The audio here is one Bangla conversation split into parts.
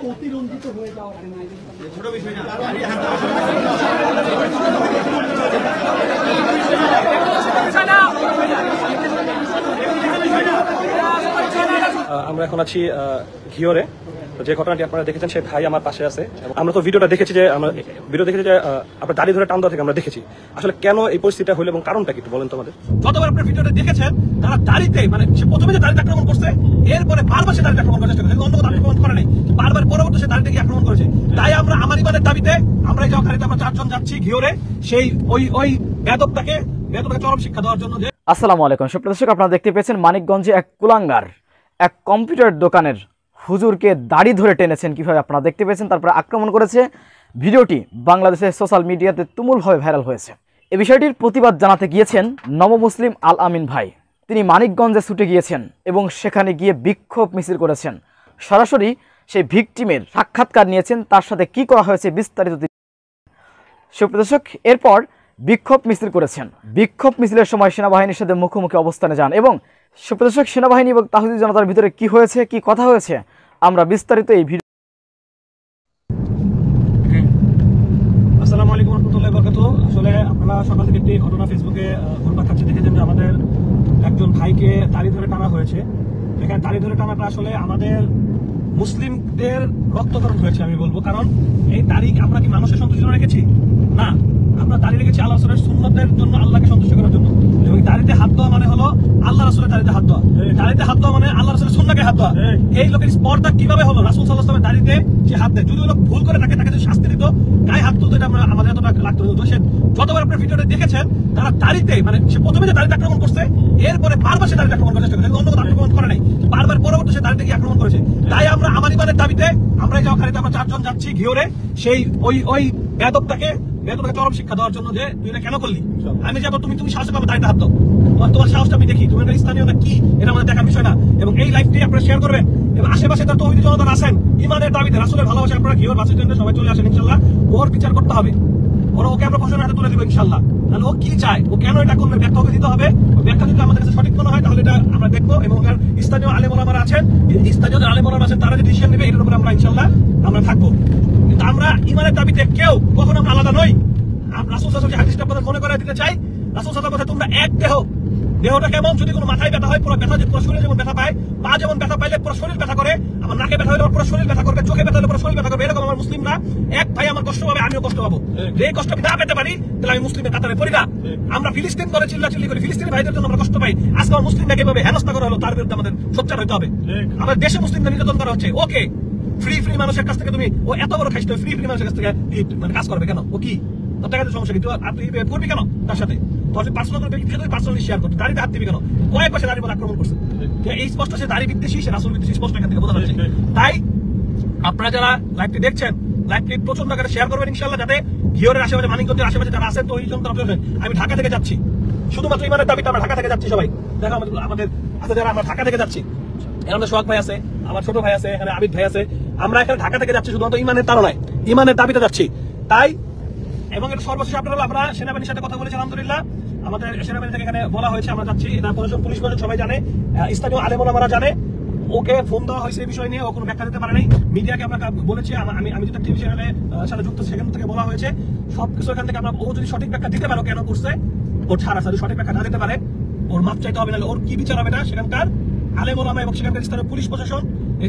অতিরঞ্জিত হয়ে যাওয়া ছোট বিষয় না। আমরা এখন আছি ঘিওরে। যে ঘটনাটি আপনারা দেখেছেন সেই ভাই আমার পাশে আছে। আমরা তো ভিডিওটা দেখেছি যে আপনার দাড়ি ধরে টান দেওয়া থেকে আমরা দেখেছি। আসলে কেন এই পরিস্থিতিটা হলো এবং কারণটা কি একটু বলেন তো আমাদের। যতবার আপনার ভিডিওটা দেখেছেন তারা দাড়িতে সে প্রথমে যে দাড়িতে আক্রমণ করছে, এরপরে বারবার সে দাড়িতে আক্রমণ করার চেষ্টা করছে, অন্য কোনো আক্রমণ করে নাই, বারবার পরবর্তী সে দাড়িতে গিয়ে আক্রমণ করেছে। তাই আমরা আমার ইমানের দাবিতে আমরা এই গাড়িতে আমরা 4 জন যাচ্ছি ঘিওরে সেই ওই বেদবটাকে চরম শিক্ষা দেওয়ার জন্য। আসসালামু আলাইকুম সুপ্রিয় দর্শক, আপনারা দেখতে পেয়েছেন মানিকগঞ্জে এক কুলাঙ্গার এক কম্পিউটার দোকানের হুজুরকে দাড়ি ধরে টেনেছেন কিভাবে আপনারা দেখতে পেয়েছেন, তারপরে আক্রমণ করেছে। ভিডিওটি বাংলাদেশের সোশ্যাল মিডিয়াতে তুমুলভাবে ভাইরাল হয়েছে। এই বিষয়টির প্রতিবাদ জানাতে গিয়েছেন নবমুসলিম আল আমিন ভাই। তিনি মানিকগঞ্জে ছুটে গিয়েছেন এবং সেখানে গিয়ে বিক্ষোভ মিছিল করেছেন। সরাসরি সেই ভিকটিমের সাক্ষাৎকার নিয়েছেন, তার সাথে কি করা হয়েছে বিস্তারিত। সুপ্রিয় দর্শক, এরপর বিক্ষোভ মিছিল করেছেন। বিক্ষোভ মিছিলের সময় সেনাবাহিনীর সাথে মুখোমুখি অবস্থানে যান এবং সুপ্রিয় দর্শক, সেনাবাহিনী এবং তাওহীদি জনতার ভিতরে কি হয়েছে, কি কথা হয়েছে, আমরা বিস্তারিত এই ভিডিও। আসসালামু আলাইকুম ওয়া রাহমাতুল্লাহি ওয়া বারাকাতুহু। আসলে আপনারা সকাল থেকে একটি ঘটনা ফেসবুকে ঘুরপাক খাচ্ছে, দেখেছেন যে আমাদের একজন ভাইকে দাড়ি ধরে টানা হয়েছে। এখানে দাড়ি ধরে টানাটা আসলে আমাদের মুসলিমদের রক্তকরণ হয়েছে আমি বলবো। কারণ এই দাড়ি আমরা কি মানুষের সন্তুষ্ট রেখেছি? না, আমরা দাড়ি রেখেছি আল্লাহ রাসূলের সুন্নতের জন্য, আল্লাহকে সন্তুষ্ট করার জন্য। এবং দাড়িতে হাত দেওয়া মানে হলো আল্লাহ রাসূলের দাড়িতে হাত দেওয়া, দাড়িতে হাত দেওয়া মানে আল্লাহ রাসূলের সুন্নাহকে হাত দেওয়া। এই লোকের স্পর্ধা কিভাবে হলো? রাসূল সাল্লাল্লাহু আলাইহি ওয়াসাল্লামের দাড়িতে সে হাত দেয়, যদি ওই লোক ভুল করে তাকে যদি শাস্তি দিত, গায়ে হাত তুলতো, এটা আমাদের এতটা লাগতো না। সে যতবার আপনার ভিডিওটা দেখেছেন তারা দাড়িতে সে প্রথমে যে দাড়িতে আক্রমণ করছে, এরপরে বারবার সে দাড়িতে আক্রমণ করার চেষ্টা করছে, অন্য কোনো আক্রমণ করে নাই, বারবার পরবর্তী সে দাড়িতে গিয়ে আক্রমণ করেছে। তাই আমরা আমার ইমানের দাবিতে আমরা এই গাড়িতে আমরা 4 জন যাচ্ছি ঘিওরে সেই ওই বেদবটাকে চরম শিক্ষা দেওয়ার জন্য যে তুই এটা কেন করলি। আমি যাবো, তুমি সাহস পাবে দাড়িতে হাত দাও, তোমার সাহসটা আমি দেখি, তুমি স্থানীয় না কি এটা আমাদের দেখার বিষয় না। এবং এই লাইভটি আপনারা শেয়ার করবেন এবং আশেপাশে তার তাওহীদি জনতা আছেন ইমানের দাবিতে রাসূলের ভালোবাসা আপনারা ঘিওর বাসের জন্য সবাই চলে আসেন ইনশাআল্লাহ। ওর বিচার করতে হবে, ওকে আমরা প্রশাসনের হাতে তুলে দিব ইনশাআল্লাহ। তাহলে ও কি চায়, ও কেন এটা করবে, ব্যাখ্যা দিতে হবে। ব্যাখ্যা যদি আমাদের কাছে সঠিক মনে হয় তাহলে এটা আমরা দেখবো এবং স্থানীয় আলেম ওলামারা আছেন, তারা যে ডিসিশন নেবে এটার উপরে আমরা ইনশাআল্লাহ আমরা থাকবো। কিন্তু আমরা ইমানের দাবিতে কেউ কখনো আমরা আলাদা নই। রাসূল সাল্লাল্লাহু আলাইহি হাদিসটা আপনাদের মনে করায় দিতে চাই। রাসূল সাল্লাল্লাহু আলাইহি তোমরা এক দেহ। দেহটা কেমন? যদি কোনো মাথায় ব্যথা হয় পুরো ব্যথা, পুরো শরীরে যেমন ব্যথা পায়, পা যেমন ব্যথা পাইলে পুরো শরীর ব্যথা করে, আমার নাকে ব্যথা হলে পুরো শরীর ব্যথা করবে, চোখে ব্যথা হলে পুরো শরীর ব্যথা করবে। এরকম আমার মুসলিমরা এক ভাই আমার কষ্ট পাবে, আমিও কষ্ট পাবো। এই কষ্ট আমি না পেতে পারি তাহলে আমি মুসলিমের কাতারে পড়ি না। আমরা ফিলিস্তিন করে চিল্লাচিল্লি করি, ফিলিস্তিনি ভাইদের জন্য আমরা কষ্ট পাই। আজকে আমার মুসলিমকে এভাবে হেনস্থা করা হলো, তার বিরুদ্ধে আমাদের সোচ্চার হতে হবে। আমাদের দেশে মুসলিমদের নির্যাতন করা হচ্ছে, ওকে ফ্রি মানুষের কাছ থেকে তুমি ও এত বড় খাইছো, ফ্রি মানুষের কাছ থেকে কাজ করবে কেন? ও কি তোর টাকা সমস্যা কি? আপনি করবি কেন তার সাথে? পার্সোনালি শেয়ার করতে দাড়িতে হাত দিবি কেন? কয়েক বছর দাড়ি বলে আক্রমণ করছে। এই স্পষ্ট সে দাড়ি বিদ্বেষী, সে রাসূল বিদ্বেষী, স্পষ্ট এখান থেকে বোঝা যাচ্ছে। তাই আপনারা যারা লাইভটি দেখছেন, লাইভটি প্রচন্ড আকারে শেয়ার করবেন ইনশাআল্লাহ, যাতে ঘিওরের আশেপাশে, মানিকগঞ্জের আশেপাশে যারা আছেন, তো এই জন্য আমি ঢাকা থেকে যাচ্ছি, শুধুমাত্র ইমানের দাবিতে আমরা ঢাকা থেকে যাচ্ছি সবাই। দেখো আমাদের আছে যারা আমরা ঢাকা থেকে যাচ্ছি, এখানে সোহাগ ভাই আছে, আমার ছোট ভাই আছে, এখানে আবিদ ভাই আছে, আমরা এখানে ঢাকা থেকে যাচ্ছি শুধুমাত্র ইমানের তাড়নায়, ইমানের দাবিতে যাচ্ছি। তাই এবং এটা সর্বশেষ আপনারা আমরা সেনাবাহিনীর সাথে কথা বলেছি, আলহামদুলিল্লাহ আমাদের সেনাবাহিনী থেকে এখানে বলা হয়েছে আমরা যাচ্ছি। এটা পুলিশ প্রশাসন সবাই জানে, স্থানীয় আলেম ওলামারা জানে। ওকে ফোন দেওয়া হয়েছে এই বিষয় নিয়ে, ও কোনো ব্যাখ্যা দিতে পারে নাই। মিডিয়াকে আমরা বলেছি, আমি যেটা টিভি চ্যানেলের সাথে যুক্ত সেখান থেকে বলা হয়েছে সবকিছু এখান থেকে আমরা, ও যদি সঠিক ব্যাখ্যা দিতে পারো কেন করছে, ওর ছাড়া যদি সঠিক ব্যাখ্যা না দিতে পারে ওর মাপ চাইতে হবে, না ওর কি বিচার হবে না সেখানকার আলেম ওলামা এবং সেখানকার স্থানীয় পুলিশ প্রশাসন,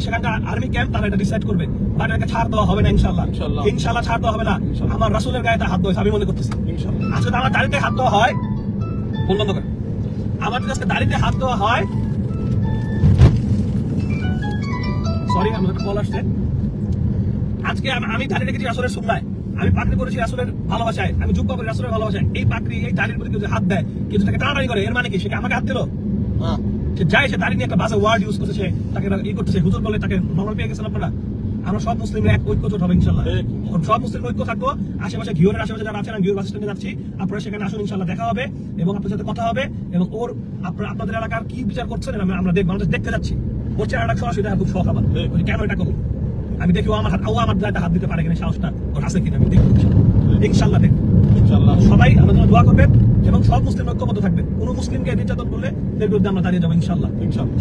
সেখানকার আর্মি ক্যাম্প, তারা এটা ডিসাইড করবে। বাট এটাকে ছাড় দেওয়া হবে না ইনশাআল্লাহ, ইনশাআল্লাহ ছাড় দেওয়া হবে না। আমার রাসূলের গায়ে হাত দেওয়া আমি মনে করতেছি আজকে আমার দাড়িতে হাত দেওয়া হয়, ফোন বন্ধ করে, আমার যদি আজকে দাড়িতে হাত দেওয়া হয়, সরি আমার একটা কল আসছে, আজকে আমি দাড়ি রেখেছি রাসূলের সুন্নায়, আমি পাকড়ি করেছি রাসূলের ভালোবাসায়, আমি জুব্বা করি রাসূলের ভালোবাসায়। এই পাকড়ি, এই দাড়ির প্রতি কেউ হাত দেয়, কিন্তু তাকে টানাটানি করে, এর মানে কি? সে আমাকে হাত দিল? সে যায়, সে দাড়ি নিয়ে একটা বাজে ওয়ার্ড ইউজ করছে, সে তাকে ই করতেছে, হুজুর বলে তাকে নরমাল পেয়ে গেছেন আপনারা। আমরা সব মুসলিমরা এক ঐক্যজোট হবে ইনশাল্লাহ। সব মুসলিম ঐক্য থাকবো। আশেপাশে ঘিওরের আশেপাশে যারা আছেন, আমি ঘিওর বাস স্ট্যান্ডে যাচ্ছি, আপনারা সেখানে আসুন, ইনশাল্লাহ দেখা হবে এবং আপনার সাথে কথা হবে এবং আপনাদের এলাকার কি বিচার করছেন আমরা দেখবো, আমরা দেখতে যাচ্ছি। ওর চেহারাটা সরাসরি দেখা খুব শখ আমার, কেন এটা করবো আমি দেখি, আমার হাত দিতে পারে কিনা, সাহসটা ওর আছে কিনা আমি দেখবো ইনশাল্লাহ। দেখবো ইনশাল্লাহ। সবাই আমাদের জন্য দোয়া করবেন এবং সব মুসলিম ঐক্যবদ্ধ থাকবেন। কোন মুসলিমকে নির্যাতন করলে এর বিরুদ্ধে আমরা দাঁড়িয়ে যাবো ইনশাল্লাহ।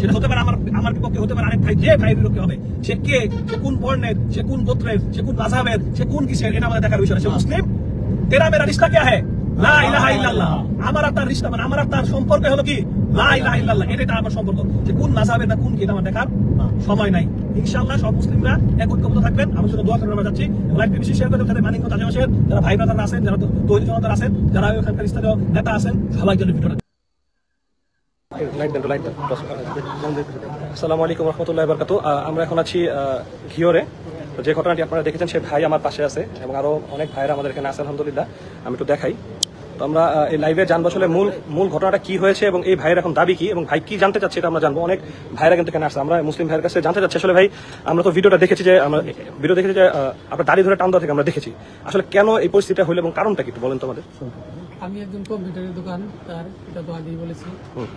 সেটা হতে পারে আমার বিপক্ষে, হতে পারে আরেক ভাই, যে ভাইয়ের বিপক্ষে হবে, সে কে, সে কোন বর্ণের, সে কোন গোত্রের, সে কোন মাযহাবের, সে কোন কিসের, এটা আমাদের দেখার বিষয়। সে মুসলিম, তেরা মেরা রিশতা क्या है, লা ইলাহা ইল্লাল্লাহ। আমার আপনার রিশতা মানে আমার আপনার সম্পর্ক হলো কি লা ইলাহা ইল্লাল্লাহ, এটা আমার সম্পর্ক। যে কোন মাযহাবের না কোন কি, এটা আমার দেখার সময় নাই। ইনশাআল্লাহ সব মুসলিমরা এক ঐক্যবদ্ধ থাকবেন। আমার জন্য দোয়া করবেন। আমরা যাচ্ছি লাইভ বেশি শেয়ার করতে তাদের মানিকগঞ্জ আশেপাশের যারা ভাই ব্রাদাররা আছেন, যারা তৈরি জনতা আছেন, যারা ওখানকার স্থানীয় নেতা আছেন, সবাই যেন ভিডিওটা আসসালামু আলাইকুম রহমতুল্লাহি ওয়া বারাকাতুহু। আমরা এখন আছি ঘিওরে। যে ঘটনাটি আপনারা দেখেছেন, সে ভাই আমার পাশে আছে এবং আরো অনেক ভাইরা আমাদের এখানে আছে আলহামদুলিল্লাহ। আমি একটু দেখাই। তো আমরা এই লাইভে জানবো আসলে মূল ঘটনাটা কি হয়েছে এবং এই ভাইয়ের এখন দাবি কি এবং ভাই কি জানতে চাচ্ছে, এটা আমরা জানবো। অনেক ভাইরা কিন্তু এখানে আসছে, আমরা মুসলিম ভাইয়ের কাছে জানতে চাচ্ছি আসলে ভাই, আমরা তো ভিডিওটা দেখেছি যে আপনার দাড়ি ধরে টান দেওয়া থেকে আমরা দেখেছি, আসলে কেন এই পরিস্থিতিটা হলো এবং কারণটা কি একটু বলেন তো আমাদের। আমি একজন কম্পিউটারের দোকান, তার এটা তো আগেই বলেছি।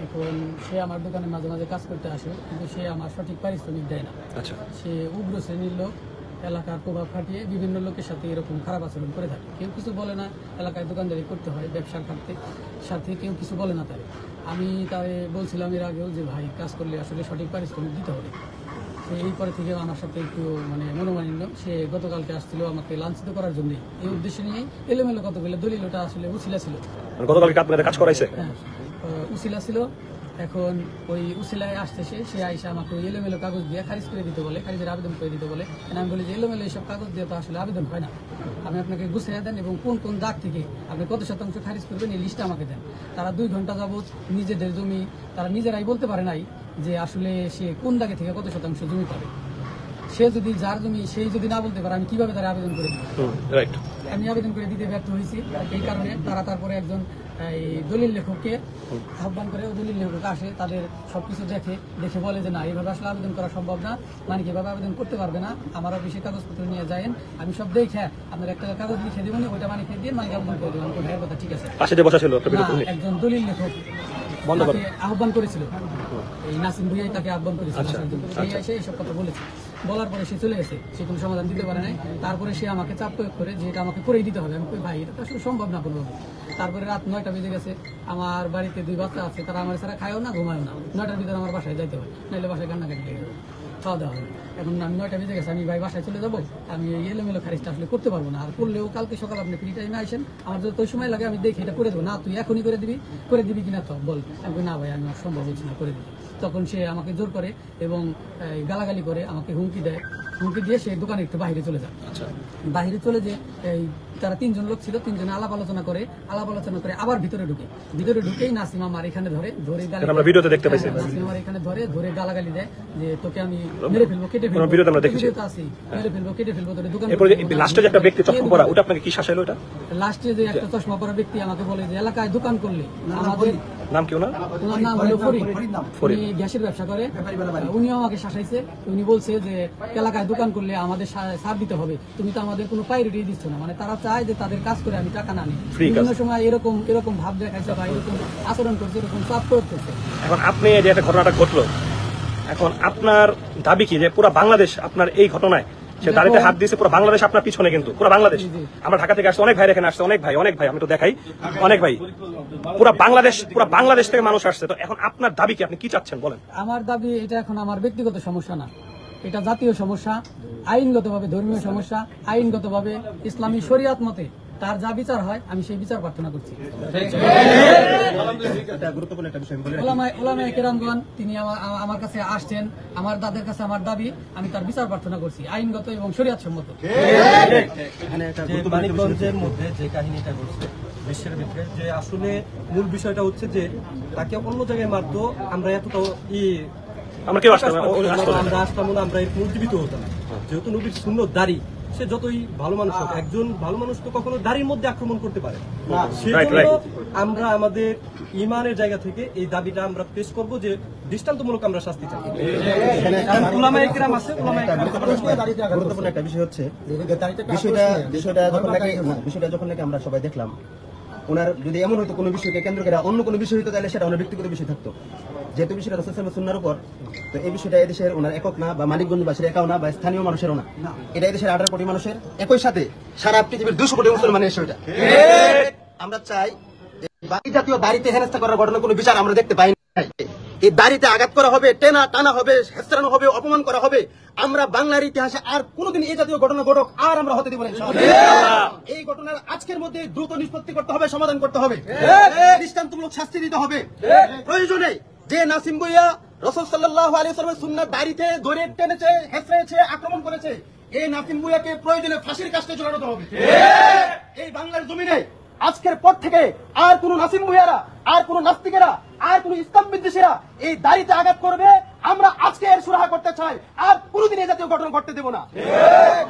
এখন সে আমার দোকানে মাঝে মাঝে কাজ করতে আসে, কিন্তু সে আমার সঠিক পারিশ্রমিক দেয় না। আচ্ছা, সে উগ্র শ্রেণীর লোক, এলাকার প্রভাব খাটিয়ে বিভিন্ন লোকের সাথে এরকম খারাপ আচরণ করে থাকে। কেউ কিছু বলে না, এলাকায় দোকানদারি করতে হয়, ব্যবসার সাথে কেউ কিছু বলে না তারে। আমি তারে বলছিলাম এর আগেও যে ভাই, কাজ করলে আসলে সঠিক পারিশ্রমিক দিতে হবে। সে এই পরে থেকে আমার সাথে একটু মনোমালিন্য। সে গতকালকে আসছিল আমাকে লাঞ্ছিত করার জন্য, এই উদ্দেশ্য নিয়ে এলোমেলো কতগুলো দলিল, ওটা আসলে উছিলা ছিল। গতকালকে আপনাদের কাজ করাইছে? হ্যাঁ, উছিলা ছিল। এখন ওই উছিলায় আসতেছে, সে আইসা আমাকে ওই এলোমেলো কাগজ দিয়ে খারিজ করে দিতে বলে, খারিজের আবেদন করে দিতে বলে। আমি বলি যে এলোমেলো এইসব কাগজ দিয়ে তো আসলে আবেদন হয় না, আমি আপনাকে গুছিয়ে দেন এবং কোন কোন দাগ থেকে আপনি কত শতাংশ খারিজ করবেন এই লিস্টটা আমাকে দেন। তারা 2 ঘন্টা যাবত নিজেদের জমি তারা নিজেরাই বলতে পারে নাই যে আসলে সে কোন দাগে থেকে কত শতাংশ জমি পাবে। সে যদি যার জমি সেই যদি না বলতে পারে, আমি কিভাবে তারা আবেদন করে দিব? আমি আবেদন করে দিতে ব্যর্থ হয়েছি। এই কারণে তারা তারপরে একজন এই দলিল লেখককে আহ্বান করে, দলিল লেখক আসে, তাদের সবকিছু দেখে বলে যে না, এইভাবে আসলে আবেদন করা সম্ভব না, মানে এভাবে আবেদন করতে পারবে না, আমার অফিসে কাগজপত্র নিয়ে যায়েন, আমি সব দেখে আপনার একটা কাগজ লিখে দেবো, ওইটা মানে খেয়ে দিয়ে মানে আবেদন করে দেবেন। ভাইয়ের কথা ঠিক আছে। একজন দলিল লেখক আহ্বান করেছিল, এই নাসিম ভুইয়াই তাকে আহ্বান করেছিল, সেই এসে এইসব কথা বলেছে। বলার পরে সে চলে গেছে, সে কোনো সমাধান দিতে পারে নাই। তারপরে সে আমাকে চাপ প্রয়োগ করে যে এটা আমাকে করেই দিতে হবে। আমি কই ভাই, এটা তো আসলে সম্ভব না কোনোভাবে। তারপরে রাত 9টা বেজে গেছে, আমার বাড়িতে 2 বাচ্চা আছে, তারা আমার ছাড়া খায়ও না, ঘুমায়ও না। 9টার ভিতরে আমার বাসায় যাইতে হয়, নাহলে বাসায় কান্নাকাটি লেগে যাবে, খাওয়া দাওয়া হবে। এখন আমি 9টা বেজে গেছে, আমি ভাই বাসায় চলে যাবো, আমি এই এলোমেলো খারিজটা আসলে করতে পারবো না। আর করলেও কালকে সকাল আপনি ফ্রি টাইমে আসেন, আমার যত সময় লাগে আমি দেখি এটা করে দেবো। না তুই এখনই করে দিবি কিনা তো বল। আমি না ভাই, আমি সম্ভব হচ্ছে না, করে দিবি। তখন সে আমাকে জোর করে এবং গালাগালি করে, আমাকে হুমকি দেয়। হুমকি দিয়ে সে দোকানে একটু বাইরে চলে যায়। বাইরে চলে যে তারা 3 জন লোক ছিল, 3 জনে আলাপ আলোচনা করে আবার ভিতরে ঢুকেই নাসিম আমার এখানে ধরে নাসিম আমার এখানে ধরে গালাগালি দেয় যে তোকে আমি মেরে ফেলবো, কেটে ফেলবো। মেরে ফেলবো, কেটে ফেলবো তোর দোকান। লাস্টে যে একটা ব্যক্তি চশমা পরা, ওটা আপনাকে কি শাসাইলো? এটা লাস্টে যে একটা চশমা পরা ব্যক্তি আমাকে বলে যে এলাকায় দোকান করলে, আমাদের নাম কি ওনার নাম হলো ফরিদ, উনি গ্যাসের ব্যবসা করে। উনিও আমাকে শাসাইছে। উনি বলছে যে এলাকায় দোকান করলে আমাদের ছাড় দিতে হবে, তুমি তো আমাদের কোনো প্রায়োরিটি দিচ্ছ না। মানে তারা চায় যে তাদের কাজ করে আমি টাকা না নিই। বিভিন্ন সময় এরকম ভাব দেখাইছে বা এরকম আচরণ করছে, এরকম চাপ প্রয়োগ করছে। এখন আপনি যে একটা ঘটনাটা ঘটলো, এখন আপনার দাবি কি যে পুরো বাংলাদেশ আপনার এই ঘটনায় সে দাড়িতে হাত দিয়েছে, পুরো বাংলাদেশ আপনার পিছনে? কিন্তু পুরো বাংলাদেশ, আমরা ঢাকা থেকে আসছে অনেক ভাই এখানে আসছে, অনেক ভাই আমি তো দেখাই, অনেক ভাই, পুরো বাংলাদেশ থেকে মানুষ আসছে। তো এখন আপনার দাবি কি, আপনি কি চাচ্ছেন বলেন? আমার দাবি এটা এখন আমার ব্যক্তিগত সমস্যা না, এটা জাতীয় সমস্যা, আইনগতভাবে ধর্মীয় সমস্যা, আইনগতভাবে ইসলামী শরিয়াত মতে তার যা বিচার হয় আমি সেই বিচার প্রার্থনা করছি। ওলামায়ে কেরামগণ তিনি আমার কাছে আসছেন, আমার দাদের কাছে আমার দাবি, আমি তার বিচার প্রার্থনা করছি আইনগত এবং শরিয়াত সম্মত। মানিকগঞ্জের মধ্যে যে কাহিনীটা ঘটছে বিশ্বের ভিতরে, যে আসলে মূল বিষয়টা হচ্ছে যে তাকে অন্য জায়গায় মারতো, আমরা এতটা আমরা আসতাম না, আমরা এরকম উজ্জীবিত হতাম। যেহেতু নবীর সুন্নত দাড়ি, সে যতই ভালো মানুষ হোক, একজন ভালো মানুষ তো কখনো দাড়ির মধ্যে আক্রমণ করতে পারে না। Right, সেজন্য right. আমরা আমাদের ইমানের জায়গা থেকে এই দাবিটা আমরা পেশ করব যে দৃষ্টান্তমূলক আমরা শাস্তি চাই। কারণ উলামায়ে কেরাম আছে, উলামায়ে কেরাম গুরুত্বপূর্ণ একটা বিষয় হচ্ছে বিষয়টা যখন নাকি আমরা সবাই দেখলাম, ওনার যদি এমন হয়তো কোনো বিষয়কে কেন্দ্র করে অন্য কোনো বিষয় হতো তাহলে সেটা ওনার ব্যক্তিগত বিষয় থাকতো। যেহেতু বিষয়টা রাসূল সাল্লাল্লাহু আলাইহি ওয়াসাল্লামের সুন্নাহর উপর, তো এই বিষয়টা এদেশের ওনার একক না, বা মানিকগঞ্জবাসীর একাও না, বা স্থানীয় মানুষেরও না, এটা এদেশের 18 কোটি মানুষের, একই সাথে সারা পৃথিবীর 200 কোটি মুসলমানের বিষয়টা। আমরা চাই যে বাকি জাতীয় দাড়িতে হেনস্থা করার ঘটনা কোনো বিচার আমরা দেখতে পাই না। এই দাড়িতে আঘাত করা হবে, টানা হবে, হেস্তরানো হবে, অপমান করা হবে। আমরা বাংলার ইতিহাসে আর কোনোদিন এই জাতীয় ঘটনা ঘটক আর আমরা হতে দেব না। এই ঘটনার আজকের মধ্যে দ্রুত নিষ্পত্তি করতে হবে, সমাধান করতে হবে, দৃষ্টান্তমূলক শাস্তি দিতে হবে। প্রয়োজনে যে নাসিম ভুঁইয়া রাসূল সাল্লাল্লাহু আলাইহি ওয়াসাল্লামের সুন্নাত দাড়িতে ধরে টেনেছে, হেঁচড়েছে, আক্রমণ করেছে, এই নাসিম ভুঁইয়াকে প্রয়োজনে ফাঁসির কাস্টে ঝুলানো হবে। এই বাংলার জমিনে আজকের পর থেকে আর কোন নাসিম ভুঁইয়ারা, আর কোন নাস্তিকেরা, আর কোন ইসলাম বিদ্বেষীরা এই দাড়িতে আঘাত করবে, আমরা আজকে এর সুরাহা করতে চাই, আর কোনদিন এই জাতীয় ঘটনা ঘটতে দেব না।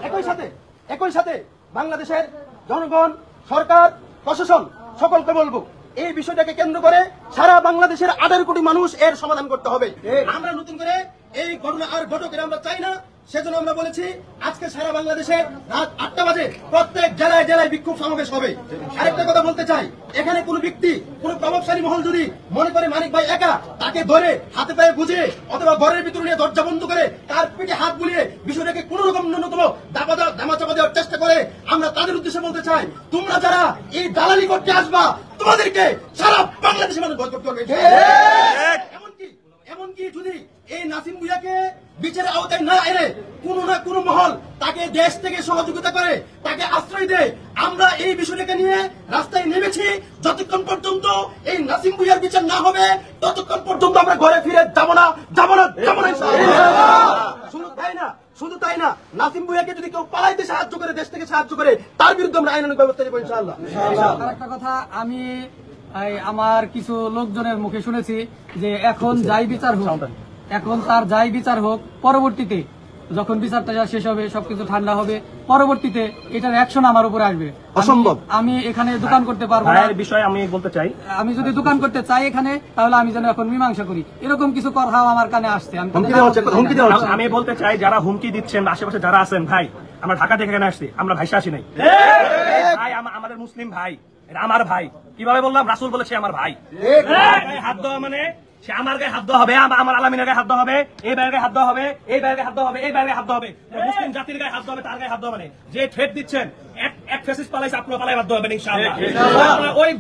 একই সাথে বাংলাদেশের জনগণ, সরকার, প্রশাসন সকলকে বলবো, এই বিষয়টাকে কেন্দ্র করে সারা বাংলাদেশের 18 কোটি মানুষ এর সমাধান করতে হবে। আমরা নতুন করে এই ঘটনা আর ঘটক আমরা চাই না। সেজন্য আমরা বলেছি আজকে সারা বাংলাদেশে রাত 8টা বাজে প্রত্যেক জেলায় জেলায় বিক্ষোভ সমাবেশ হবে। আরেকটা কথা বলতে চাই, এখানে কোন ব্যক্তি, কোন প্রভাবশালী মহল যদি মনে করে মানিক ভাই একা, তাকে ধরে হাতে পায়ে বুঝিয়ে অথবা ঘরের ভিতরে নিয়ে দরজা বন্ধ করে তার পিঠে হাত বুলিয়ে বিষয়টাকে কোন রকম ন্যূনতম দামাচাপা দেওয়ার চেষ্টা করে, আমরা তাদের উদ্দেশ্যে বলতে চাই, তোমরা যারা এই দালালি করতে আসবা, তোমাদেরকে সারা বাংলাদেশের মানুষ বয়কট করবে। এমনকি যদি এই নাসিম ভুঁইয়াকে বিচারের আওতায় না এনে কোন না কোন মহল তাকে দেশ থেকে সহযোগিতা করে, তাকে আশ্রয় দেয়, আমরা এই বিষয়টাকে নিয়ে রাস্তায় নেমেছি। যতক্ষণ পর্যন্ত এই নাসিম ভুঁইয়ার বিচার না হবে, ততক্ষণ পর্যন্ত আমরা ঘরে ফিরে যাব না। শুধু তাই না, নাসিম ভুঁইয়াকে যদি কেউ পালাইতে সাহায্য করে, দেশ থেকে সাহায্য করে, তার বিরুদ্ধে আমরা আইনানুগ ব্যবস্থা নেব ইনশাআল্লাহ। আরেকটা কথা, আমি আমার কিছু লোকজনের মুখে শুনেছি যে এখন যাই বিচার হোক, পরবর্তীতে যখন বিচারটা শেষ হবে, সবকিছু ঠান্ডা হবে, পরবর্তীতে এটার অ্যাকশন আমার উপরে আসবে। অসম্ভব। আমি এখানে দোকান করতে পারবো না। ভাইয়ের বিষয়ে আমি বলতে চাই, আমি যদি দোকান করতে চাই এখানে, তাহলে আমি যেন এখন মীমাংসা করি, এরকম কিছু কথাও আমার কানে আসছে। আমি বলতে চাই, যারা হুমকি দিচ্ছেন আশেপাশে যারা আছেন, ভাই আমরা ঢাকা থেকে এখানে আসছি, আমরা ভাইসা আসি নাই ভাই, আমাদের মুসলিম ভাই, এটা আমার ভাই। কিভাবে বললাম? রাসূল বলেছে আমার ভাই। হাত দেওয়া মানে সে আমার গায়ে হাত দেওয়া হবে, আমার আলামিনের গায়ে হাত দেওয়া হবে, এই ভাইয়ের গায়ে হাত দেওয়া হবে, এই ভাইয়ের গায়ে হাত দেওয়া হবে, এই ভাইয়ের গায়ে হাত দেওয়া হবে, মুসলিম জাতির গায়ে হাত দেওয়া হবে, তার গায়ে হাত দেওয়া মানে যে থ্রেট দিচ্ছেন, এক ফ্যাসিস্ট পালাইছে, আপনার পালাই বাধ্য হবেন ইনশাআল্লাহ। ওই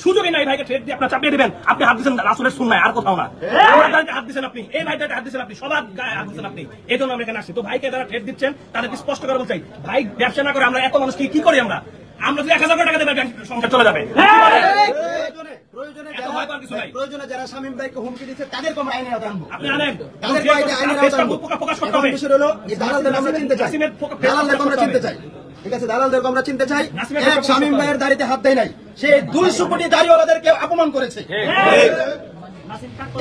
সুযোগই নাই ভাইকে থ্রেট দিয়ে আপনার চাপিয়ে দিবেন। আপনি হাত দিচ্ছেন রাসূলের সুন্নায়, আর কোথাও না। আমার গায়ে হাত দিচ্ছেন আপনি, এই ভাইটাকে হাত দিচ্ছেন আপনি, সবার গায়ে হাত দিচ্ছেন আপনি। এই জন্য আমরা এখানে আসছি। তো ভাইকে যারা থ্রেট দিচ্ছেন তাদেরকে স্পষ্ট করে বলতে চাই, ভাই ব্যবসা না করে আমরা এত মানুষ কি করি? আমরা যদি 1000 টাকা দেবেন সংসার চলে যাবে। প্রয়োজনে যারা শামীম ভাইকে হুমকি দিচ্ছে তাদেরকে আমরা আইনের আওতায় আনবো। আপনি আনেন, তাদেরকে আইনের আওতায় আনবো। প্রকাশ করতে হবে। বিষয় হলো এই দালালদেরকে আমরা চিনতে চাই, ঠিক আছে? দালালদেরকে আমরা চিনতে চাই। এক শামীম ভাইয়ের দাড়িতে হাত দেয় নাই, সে 200 কোটি দাড়িওয়ালাদেরকে অপমান করেছে।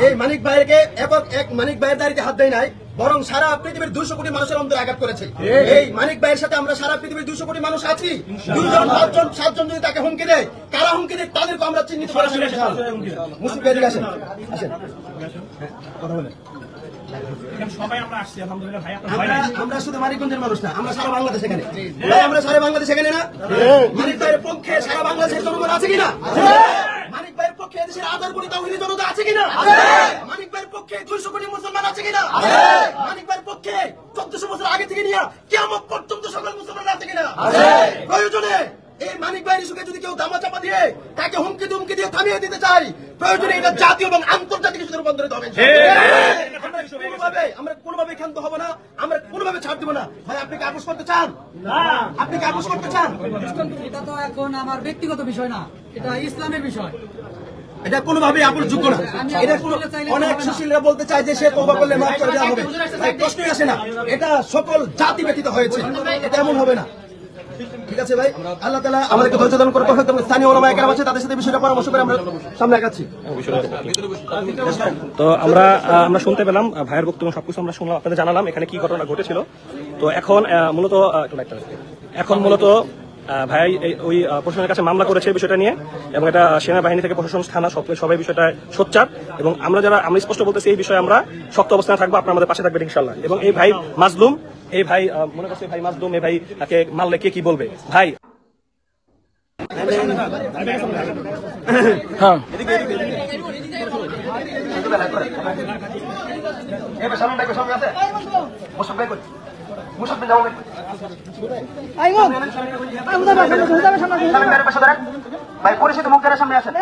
এই মানিক ভাইকে এক মানিক ভাইয়ের দাড়িতে হাত দেয় নাই, বরং সারা পৃথিবীর 200 কোটি মানুষের অন্তরে আঘাত করেছে। এই মানিক ভাইয়ের সাথে আমরা সারা পৃথিবীর 200 কোটি মানুষ আছি। 2জন, 5জন, 7জন যদি তাকে হুমকি দেয়, কারা হুমকি দেয় তাদেরকে আমরা চিহ্নিত করে মুসলিম ভাইদের আসেন, কথা বলেন। সবাই আমরা আসছি আলহামদুলিল্লাহ ভাই। আমরা শুধু মানিকগঞ্জের মানুষ না, আমরা সারা বাংলাদেশ এখানে। আমরা সারা বাংলাদেশ এখানে না। মানিক ভাইয়ের পক্ষে সারা বাংলাদেশের জনগণ আছে কিনা? মানিক ভাইয়ের পক্ষে দেশের 18 কোটি তাওহীদি জনতা আছে কিনা? মানিক ভাইয়ের পক্ষে 200 কোটি মুসলমান আছে কিনা? মানিক ভাইয়ের পক্ষে 1400 বছর আগে থেকে নিয়ে কিয়ামত পর্যন্ত সকল মুসলমান আছে কিনা? প্রয়োজনে এই মানিক ভাইয়ের ইস্যুকে যদি কেউ দামাচাপা দিয়ে তাকে হুমকি দুমকি দিয়ে থামিয়ে দিতে চাই, প্রয়োজনে এটা জাতীয় এবং আন্তর্জাতিক ইস্যুতে রূপান্তরিত হবে। আমরা কোনোভাবে ক্ষান্ত হব না, আমরা কোনোভাবে ছাড় দিব না। ভাই আপনি কি আপোষ করতে চান? আপনি কি আপোষ করতে চান? এটা তো এখন আমার ব্যক্তিগত বিষয় না, এটা ইসলামের বিষয়। এটা কোনোভাবেই আপোষযোগ্য না। এটা অনেক সুশীলরা বলতে চায় যে সে তওবা করলে মাফ করে দেওয়া হবে। প্রশ্নই আসে না। এটা সকল জাতি ব্যতীত হয়েছে, এটা এমন হবে না। ঠিক আছে ভাই, আল্লাহ তাআলা আমাদেরকে ধৈর্য দান করে। স্থানীয় ওলামায়ে কেরাম আছে, তাদের সাথে বিষয়টা পরামর্শ করে আমরা সামনে আগাচ্ছি। তো আমরা শুনতে পেলাম ভাইয়ের বক্তব্য, সবকিছু আমরা শুনলাম, আপনাদের জানালাম এখানে কি ঘটনা ঘটেছিল। তো এখন মূলত এখন মূলত ভাই ওই প্রশাসনের কাছে মামলা করেছে এই বিষয়টা নিয়ে, এবং এটা সেনাবাহিনী থেকে প্রশাসন থানা সবাই বিষয়টা সোচ্চার, এবং আমরা স্পষ্ট বলতেছি এই বিষয়ে আমরা শক্ত অবস্থানে থাকবো, আপনারা আমাদের পাশে থাকবেন ইনশাল্লাহ। এবং এই ভাই মাজলুম, এই ভাই মনে করছে ভাই মাজলুম, এই ভাই তাকে মারলে কে কি বলবে ভাই। হ্যাঁ ভাই পরিচিত মুখের সামনে আসেন।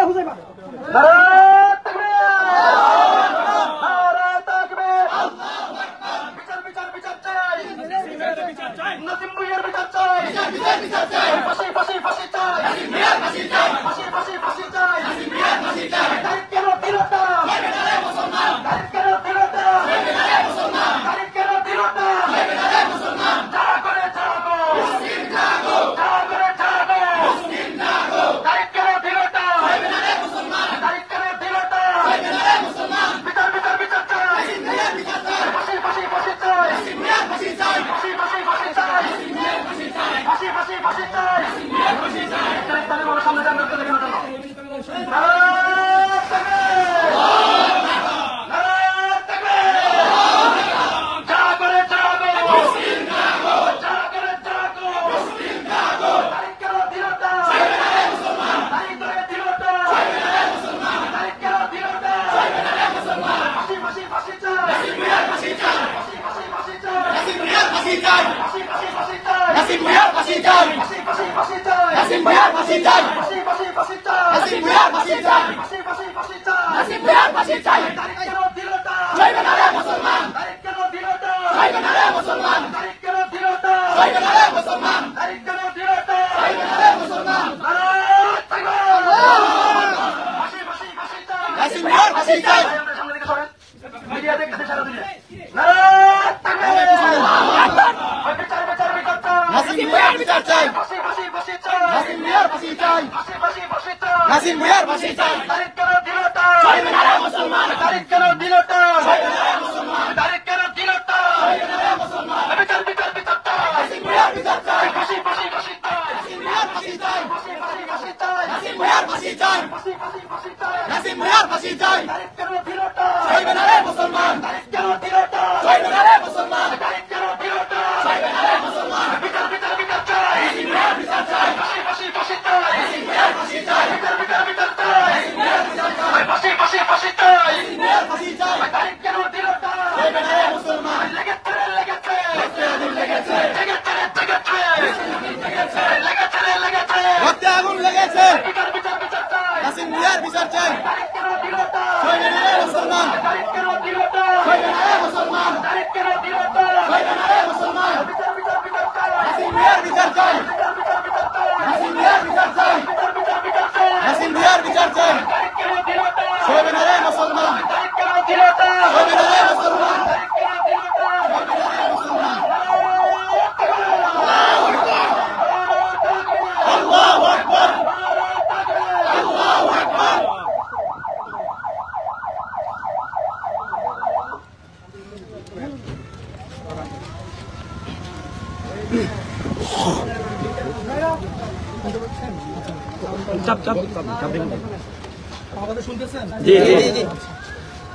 আমাদের শুনতেছেন? জি জি জি,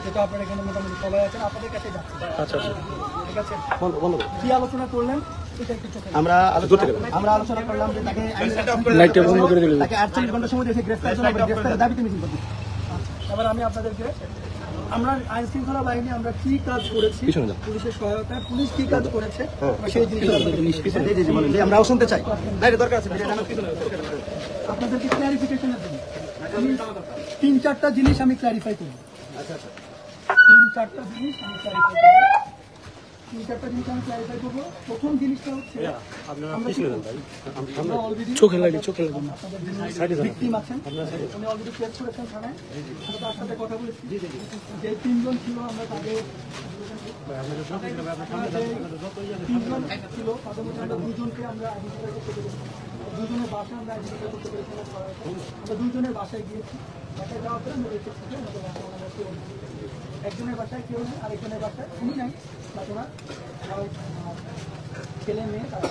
যেটা আপনারা এখানে মোটামুটি সবাই আছেন, আপনাদের কাছে যাচ্ছে। আচ্ছা আচ্ছা, ঠিক আছে, কি আলোচনা করলেন এটা একটু চোখে আমরা আলোচনা করলাম যে তাকে তাকে 48 ঘন্টা সময় দিয়েছে গ্রেফতারের দাবিতে মিছিল করতে। এবার আমি আপনাদেরকে, আমরা আইন শৃঙ্খলা বাহিনী আমরা কি কাজ করেছি, পুলিশের সহায়তায় পুলিশ কি কাজ করেছে সেই জিনিস আমরাও শুনতে চাই। দরকার আছে আপনাদেরকে ক্লারিফিকেশনের জন্য 3-4টা জিনিস আমি ক্লারিফাই করব। 3-4টা জিনিস আমি ক্লারিফাই করবো। প্রথম জিনিসটা হচ্ছে আমরা অলরেডি ভিকটিম আছেন, উনি অলরেডি কেস করেছেন থানায়, আমরা তার সাথে কথা বলেছি। যে 3 জন ছিল আমরা তাদের 3 জন ছিল, তাদের মধ্যে আমরা 2 জনকে আমরা আইডেন্টিফাই করতে পেরেছি, 2 জনের বাসা আমরা আইডেন্টিফাই করতে পেরেছি। আমরা 2 জনের বাসায় গিয়েছি, বাসায় যাওয়ার পরে আমরা একজনের বাসায় কেউ নেই, আরেকজনের বাসায় উনি নাই, বা ওনার ছেলে মেয়ে, তারা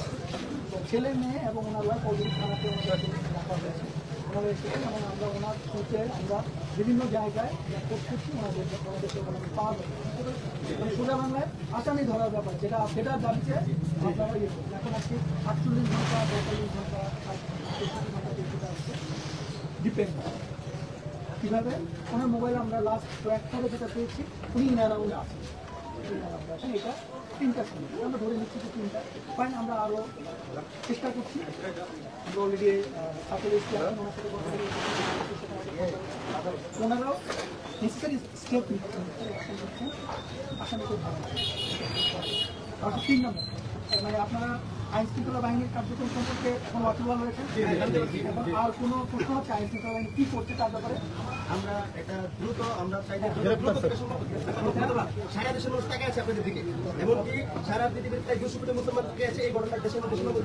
ছেলে মেয়ে এবং ওনার ওয়াইফ অলরেডি থানাতে রাখা হয়েছে। ওনারা এসেছেন এবং আমরা ওনার সুখে আমরা বিভিন্ন জায়গায় করতেছি, ওনাদেরকে পাওয়া যাবে। সোজা বাংলায় আসামি ধরার ব্যাপার, সেটার দাবিতে আপনারা ইয়ে করবেন। এখন আজকে 48 ঘন্টা 45 ঘন্টা 63 ঘন্টা কিছুটা হচ্ছে ডিপেন্ড। কীভাবে ওনার মোবাইল আমরা লাস্ট কয়েকটারে যেটা পেয়েছি উনি ন্যারাউন্ডে আছেন, এটা 3টার সময় আমরা ধরে নিচ্ছি যে 3টা ফাইন। আমরা আরও চেষ্টা করছি, আমরা অলরেডি ওনার সাথে কথা বলে ওনারাও নেসেসারি স্টেপ নিচ্ছেন আসামিকে ধরা। 3 নম্বর মানে আপনারা আইন শৃঙ্খলা বাহিনীর কার্যক্রম সম্পর্কে এখন ওয়াকিবহাল হয়েছেন, এখন আর কোনো প্রশ্ন হচ্ছে আইন শৃঙ্খলা বাহিনী কী করছে তার ব্যাপারে আমরা এটা দ্রুত আমরা চাইলে সারা দেশের মানুষ টাকা আছে আপনাদের দিকে, এমনকি সারা পৃথিবীর প্রায় 200 কোটি মুসলমান থেকে আছে এই ঘটনার দেশের মধ্যে কনসার্ন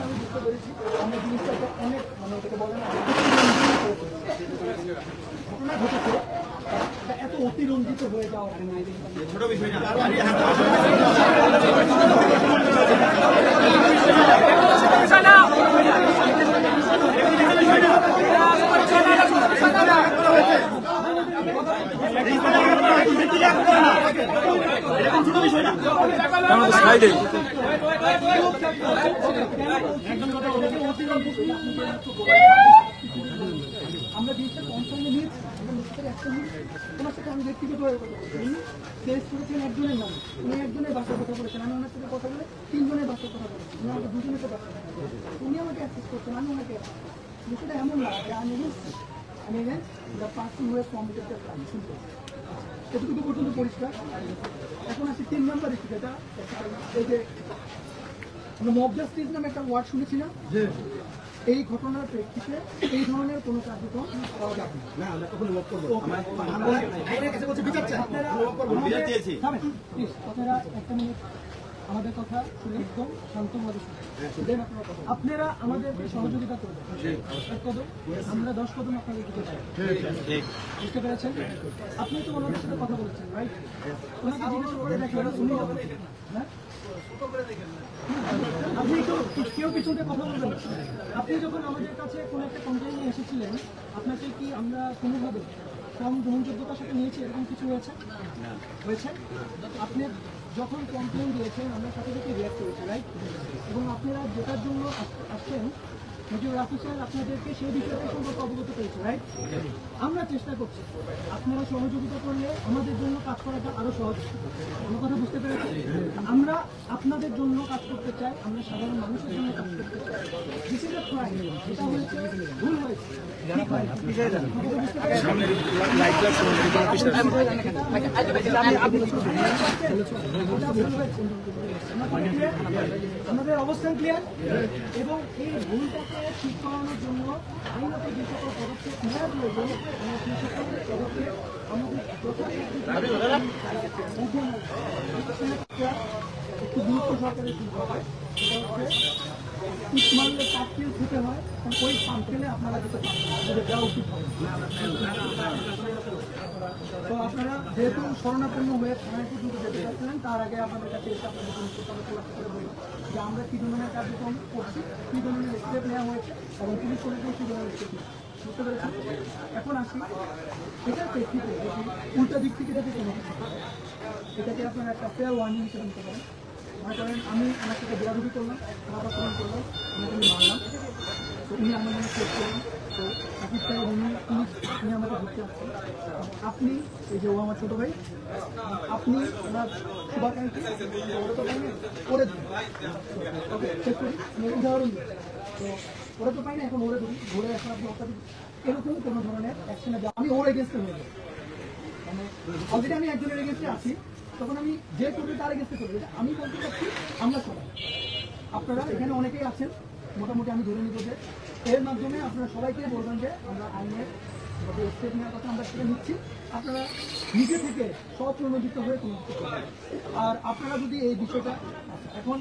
আমি বুঝতে পেরেছি। আমরা জিনিসটাকে অনেক মানে ওটাকে বলে না ঘটনা ঘটেছে, এত অতিরঞ্জিত হয়ে যাওয়া ছোট বিষয় না। আমরা জিনিসটা কনসার্নে নিয়েছি, তোমার সাথে আমি ব্যক্তিগতভাবে কথা বলছি। উনি কেস করেছেন একজনের নামে, উনি একজনের বাসার কথা বলেছেন, আমি ওনার সাথে কথা বলে 3 জনের বাসার কথা বলেছি, উনি আমাকে 2 জনের সাথে উনি আমাকে অ্যাক্সেস করছেন, আমি ওনাকে বিষয়টা এমন না যে আমি the person who has committed the crime, simple. এতটুকু পর্যন্ত পরিষ্কার। এখন আসি 3 নম্বর ইস্যু, যেটা এই যে আমরা মব জাস্টিস নামে একটা ওয়ার্ড শুনেছি না, এই ঘটনার প্রেক্ষিতে এই ধরনের কোনো কার্যক্রম করা যাবে না। আমরা কখনো মব করব আপনারা একটা মিনিট আমাদের কথা শুনে একদম শান্তভাবে শুনুন। আপনারা আমাদেরকে সহযোগিতা করবেন, এক কদম আমরা 10 কদম আপনাদের দিতে চাই, বুঝতে পেরেছেন? আপনি তো ওনাদের সাথে কথা বলেছেন, রাইট? ওনাকে জিজ্ঞেস করে দেখেন উনি হ্যাঁ আপনি কেউ পিছনে কথা বলবেন। আপনি যখন আমাদের কাছে কোনো একটা কমপ্লেন নিয়ে এসেছিলেন, আপনাকে কি আমরা কোনোভাবে কম গ্রহণযোগ্যতার সাথে নিয়েছি, এরকম কিছু হয়েছে? আপনি যখন কমপ্লেন দিয়েছেন আমরা সাথে সাথে রিঅ্যাক্ট করেছি, রাইট? এবং আপনারা যেটার জন্য আসছেন মেজর রাফি স্যার আপনাদেরকে সেই বিষয়টা সম্পর্কে অবগত করেছে, রাইট? আমরা চেষ্টা করছি আপনারা সহযোগিতা করলে আমাদের জন্য কাজ করাটা আরো সহজ। আমার কথা বুঝতে পেরেছি? আমরা আপনাদের জন্য কাজ করতে চাই, আমরা সাধারণ মানুষের জন্য কাজ করতে চাই। দিস ইজ আ ক্রাইম, যেটা হয়েছে ভুল হয়েছে, ঠিক হয় না। আমাদের অবস্থান ক্লিয়ার, এবং এই ভুলটাকে ঠিক করানোর জন্য আইনত যে সকল পদক্ষেপ নেওয়া প্রয়োজন সেই সকল পদক্ষেপ আমাদের একটু গুরুত্ব সহকারে শুনতে হবে। সেটা হচ্ছে ইট মারলে পাম্পেল খেতে হয়, কারণ ওই পাম্পেলে আপনারা যেতে পারবেন, দেওয়া উচিত হবে। তো আপনারা যেহেতু শরণাপন্ন হয়ে থানায় পর্যন্ত যেতে চাচ্ছিলেন, তার আগে আপনাদের কাছে এসে আপনাদের করে বলব যে আমরা কী ধরনের কার্যক্রম করছি, কী ধরনের স্টেপ নেওয়া হয়েছে এবং পুলিশ কলেজেও কী ধরনের স্টেপ নিচ্ছে, বুঝতে পেরেছি? এখন আসি এটার প্রেক্ষিতে উল্টা দিক থেকে যদি কোনো কিছু এটাকে আপনারা একটা ফেয়ার ওয়ার্নিং হিসেবে নিতে পারেন। মনে করেন আমি আমার সাথে বেরাদবি করলাম, খারাপ করলাম, ওনাকে আমি মারলাম, তো উনি আমার মনে চেক করলেন, তো অফিস থেকে উনি আমাকে ঘুরতে আসছেন। আপনি এই যে ও আমার ছোটো ভাই, আপনি ওনার শুভাকাঙ্ক্ষী করে দিন, ওকে চেক করি, উদাহরণ দিই। তো ওরা তো পাই না, এখন ওরে ধরে এখন আপনি অত্যাধিক এরকম কোনো ধরনের অ্যাকশনে যাওয়া, আমি ওর এগেনস্টে হয়ে যাবো। মানে অলরেডি আমি একজনের এগেনস্টে আছি, তখন আমি যে করবে তার এগেনস্টে করবে। আমি বলতে চাচ্ছি আমরা সবাই, আপনারা এখানে অনেকেই আছেন, মোটামুটি আমি ধরে নিব যে এর মাধ্যমে আপনারা সবাইকে বলবেন যে আমরা আইনের স্টেপ নেওয়ার কথা আমরা সেটা নিচ্ছি। আপনারা নিজে থেকে স্বপ্রণোদিত হয়ে কোনো কিছু করবেন। আর আপনারা যদি এই বিষয়টা এখন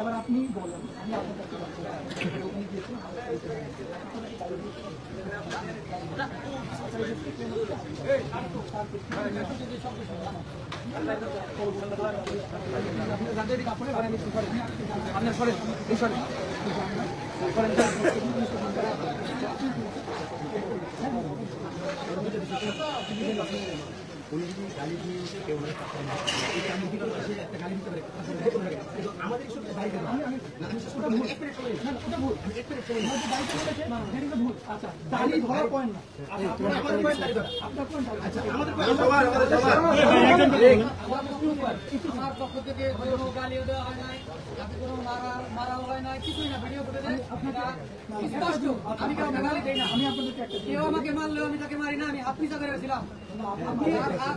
এবার আপনি বলেন, আমি আপনার কাছে জানতে চাই, উনি গিয়েছেন, আমরা বলতে পারি। আপনার সরে সরে উনি যদি গালি দিয়ে কেউ না আমি কি করতে একটা গালি দিতে পারে কিন্তু আমাদের সঙ্গে গালি দেবে আমি সেটা ভুল এক মিনিট চলে না ওটা ভুল আমি এক মিনিট চলে না দায়িত্ব করেছে না, এটা কিন্তু ভুল। আচ্ছা, দাড়ি ধরার পয়েন্ট না, আমাদের পয়েন্ট দাঁড়িয়ে আপনার পয়েন্ট। আচ্ছা আমাদের সবার আমার পক্ষ থেকে কোনো গালিও দেওয়া হয় নাই, তাতে কোনো মারাও হয় নাই, কিছুই না। ভিডিও ফুটেজে স্পষ্ট আমি কাউকে গালি দেই না। আমি আপনাদেরকে একটা কেউ আমাকে মারলেও আমি তাকে মারি না। আমি হাত পিছা করে ছিলাম,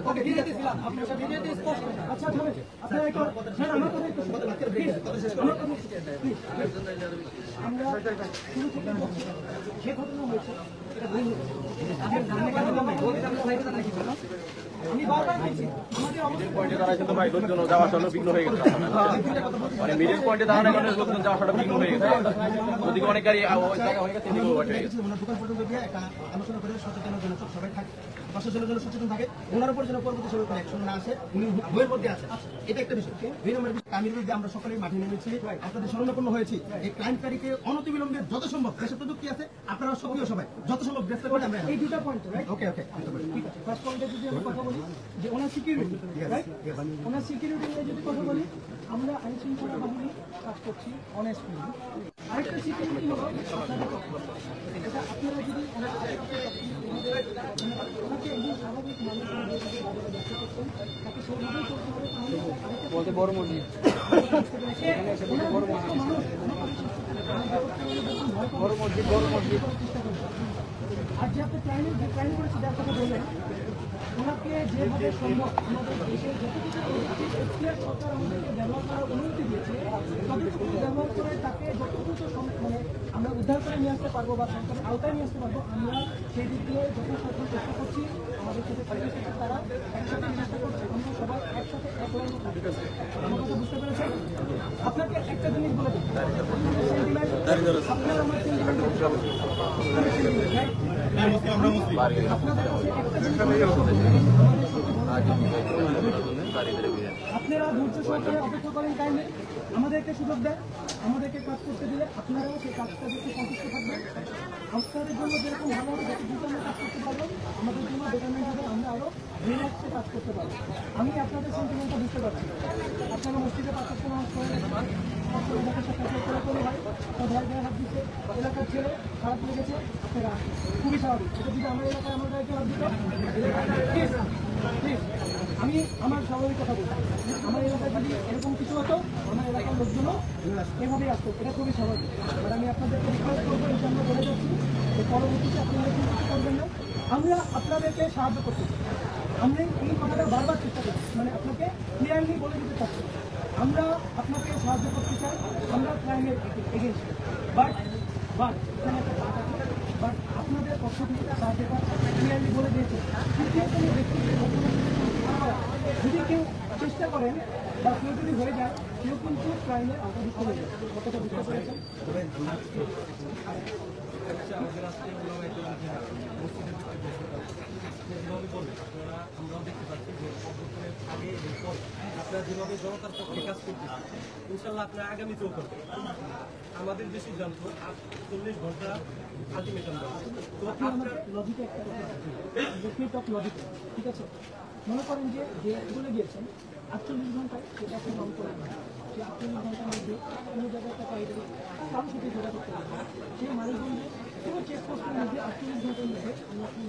আমি ভিডিওতে ছিলাম, আপনার সাথে ভিডিওতে স্পষ্ট। আচ্ছা ধরে আপনারা একটু স্যার আমার কথা একটু আমরা শুরু থেকে বলছি, যে ঘটনা হয়েছে এটা ভুল হয়েছে। আমি বারবার বলছি আমাদের অবস্থা পয়েন্টে দাঁড়ায় কিন্তু ভাই লোকজন যাওয়া আসা বিঘ্ন হয়ে গেছে মানে মিডিল পয়েন্টে দাঁড়ানোর কারণে লোকজন যাওয়া আসাটা বিঘ্ন হয়ে গেছে ওদিকে অনেক গাড়ি ওই জায়গা হয়ে গেছে এদিকে ওভারটেক হয়ে গেছে। ওনার দোকান পর্যন্ত গিয়ে একটা আলোচনা করে সচেতনের জন্য সবাই থাকে সচেতনের জন্য সচেতন থাকে ওনার উপর যেন পরবর্তী সময় কোনো অ্যাকশন না আসে উনি বইয়ের মধ্যে আছে এটা একটা বিষয়। দুই নম্বর বিষয় ক্রাইমের বিরুদ্ধে আমরা সকলেই মাঠে নেমেছি, আপনাদের শরণাপন্ন হয়েছি। এই ক্রাইমকারীকে অনতিবিলম্বে যত সম্ভব দেশে প্রযুক্তি আছে আপনারা সক্রিয় সবাই যত সম্ভব গ্রেফতার করে আমরা এই দুটো পয়েন্ট রাইট। ওকে ওকে ঠিক আছে, ফার্স্ট পয়েন্টে যদি আমি কথা বলি যে ওনার সিকিউরিটি রাইট, ওনার সিকিউরিটি নিয়ে যদি কথা বলি আমরা আইন শৃঙ্খলা বাহিনী কাজ করছি অনেস্টলি। আরেকটা সিকিউরিটি হলো এটা আপনারা যদি ওনাকে একজন স্বাভাবিক মানুষ তাকে সেইভাবেই করতে হবে, তাহলে বলতে বড় মসজিদ বড় মসজিদ আর যে আপনি ক্রাইম করেছে যার কথা বললেন ওনাকে যেভাবে সম্ভব আমাদের দেশের যতটুকু এখতিয়ার সরকার আমাদেরকে ব্যবহার করার অনুমতি দিয়েছে ততটুকু ব্যবহার করে তাকে যতটুকু মানে আমরা উদ্ধার করে নিয়ে আসতে পারবো বা সরকারের আওতায় নিয়ে আসতে পারবো আমরা সেই দিক দিয়ে যথাসাধ্য চেষ্টা করছি। আমাদের সাথে পুলিশের সাথে তারা একসাথে চেষ্টা করছে, আমরা সবাই একসাথে এক লাইনে থাকি। আমার কথা বুঝতে পেরেছেন? আপনাকে একটা জিনিস বলে দিই, আপনার আমার আপনারা ধৈর্য সহকারে অপেক্ষা করেন টাইমে, আমাদেরকে সুযোগ দেয়, আমাদেরকে কাজ করতে দিলে আপনারাও সেই কাজটা দেখতে সন্তুষ্ট থাকবেন। আপনাদের জন্য যেরকম ভালো হবে যত দ্রুত আমরা কাজ করতে পারবো, আমাদের জন্য বেটারমেন্ট হবে, আমরা আরও রিল্যাক্সে কাজ করতে পারবো। আমি আপনাদের সেন্টিমেন্টটা বুঝতে পারছি, আপনারা মসজিদে পাঁচাত্তর নামাজ পড়েন, এলাকার সাথে করে ভাই ভাই গায়ে হাত দিচ্ছে, এলাকার ছেলে খারাপ লেগেছে, আপনারা খুবই স্বাভাবিক। এটা যদি আমার এলাকায় আমার গায়ে হাত দিত প্লিজ আমি আমার স্বাভাবিক কথা বলছি, আমার এলাকায় যদি এরকম কিছু হতো আমার এলাকার লোকজনও এভাবেই আসতো, এটা খুবই স্বাভাবিক। এবার আমি আপনাদেরকে রিকোয়েস্ট করবো, এই যে আমরা বলে যাচ্ছি যে পরবর্তীতে আপনারা কিছু করবেন না, আমরা আপনাদেরকে সাহায্য করতে চাই। আমরা এই কথাটা বারবার চেষ্টা করি, মানে আপনাকে ক্লিয়ারলি বলে দিতে চাচ্ছি আমরা আপনাকে সাহায্য করতে চাই, আমরা ক্রাইমের এগেনস্ট, বাট এখানে একটা বাট আছে, বাট আপনাদের পক্ষ থেকে সাহায্যটা ক্লিয়ারলি বলে দিয়েছে। তৃতীয় কোনো ব্যক্তিকে যদি কেউ চেষ্টা করেন বা কেউ যদি হয়ে যায় কেউ কিন্তু ক্রাইমের আওতাভুক্ত হয়ে যায়। কথাটা বুঝতে পেরেছেন? আমরাও দেখতে পাচ্ছি যে আগে এবং পরে আপনারা যেভাবে জনতার পক্ষে কাজ করতেছেন ইনশাল্লাহ আপনারা আগামীতেও করবেন। আমাদের যে সিদ্ধান্ত 48 ঘন্টা আলটিমেটাম তো আপনার লজিকে একটা কথা লজিকে, ঠিক আছে, মনে করেন যে বলে গিয়েছেন 48 ঘন্টায় সেটা আপনি রং করে দেন, সেই 48 ঘন্টার মধ্যে কোনো জায়গায় একটা পাইবে কারোর সাথে যোগাযোগ করতে হবে, সেই মানিকগঞ্জে কোনো চেকপোস্টের মধ্যে 48 ঘন্টার মধ্যে আমি আপনি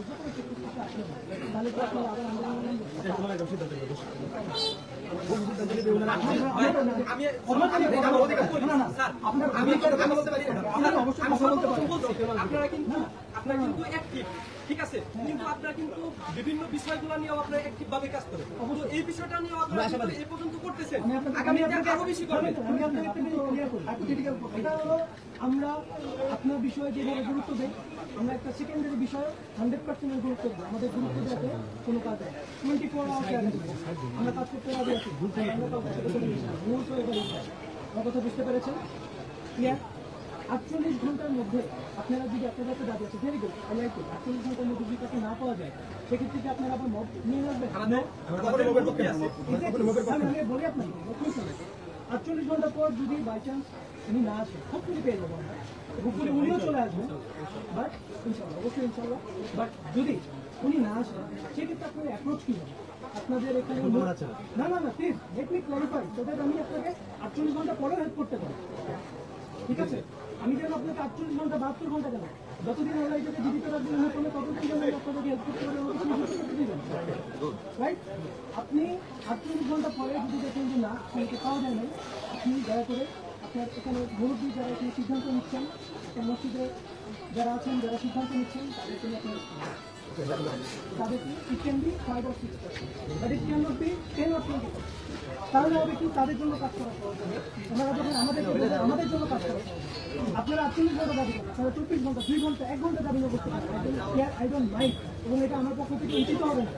যে কোনো চেকপোস্টে আসলে তাহলে তো আপনার আবার আন্দোলন আপনারা কিন্তু অ্যাক্টিভ, ঠিক আছে, কিন্তু আপনারা কিন্তু বিভিন্ন বিষয়গুলো নিয়েও আপনারা অ্যাক্টিভ ভাবে কাজ করেন। অবশ্য এই বিষয়টা নিয়েও আপনারা এই পর্যন্ত করতেছেন, আগামীতে আরো বেশি করবেন। এটা হলো আমরা আপনার বিষয়ে যেভাবে গুরুত্ব দিই, আমরা একটা সেকেন্ডারি বিষয়ে 100% গুরুত্ব দিই। আমাদের গুরুত্ব দেওয়াতে কোনো কাজ নেই, 24 আওয়ার্স আমরা কাজ করতে রাজি আছি। আমার কথা বুঝতে পেরেছেন? ক্লিয়ার? 48 ঘন্টার মধ্যে আপনারা যদি আপনাদের একটা দাবি আছে, very good, I like it. 48 ঘন্টার মধ্যে যদি তাকে না পাওয়া যায়, সেক্ষেত্রে কি আপনারা আবার মব নিয়ে আসবেন? আমি বলি আপনাকে 48 ঘন্টা পর যদি বাই চান্স উনি না আসে, হোপফুলি পেয়ে যাবো আমরা, হোপফুলি উনিও চলে আসবেন, বাট ইনশাল্লাহ, অবশ্যই ইনশাল্লাহ। বাট যদি উনি না আসে, সেক্ষেত্রে আপনার অ্যাপ্রোচ কী হবে? আপনাদের এখানে না না না please let me clarify, so that আমি আপনাকে 48 ঘন্টা পরে হেল্প করতে পারি। ঠিক আছে? আমি যেন আপনাকে 48 ঘন্টা 72 ঘন্টা কেন, যতদিন আমরা এটাকে জীবিত রাখবেন না করলে ততদিন যেন আপনাদেরকে হেল্প করতে পারি, রাইট? আপনি 48 ঘন্টা পরে যদি দেখেন যে না আপনাকে পাওয়া যায় না, আপনি দয়া করে আপনার এখানে মুরব্বী যারা এখানে সিদ্ধান্ত নিচ্ছেন, একটা মসজিদে যারা আছেন, যারা সিদ্ধান্ত নিচ্ছেন, তাদেরকে আপনার তাদেরকে it can be 5 or 6%, but it can not be 10 or 20%। তাহলে হবে কি, তাদের জন্য কাজ করা ওনারা যখন আমাদের জন্য কাজ করা, আপনারা 48 ঘন্টা দাবি করেন, তাহলে 24 ঘন্টা, 2 ঘন্টা, 1 ঘন্টা দাবি করতে পারেন, আই ডোন্ট মাইন্ড, এবং এটা আমার পক্ষ থেকে উচিত হবে না।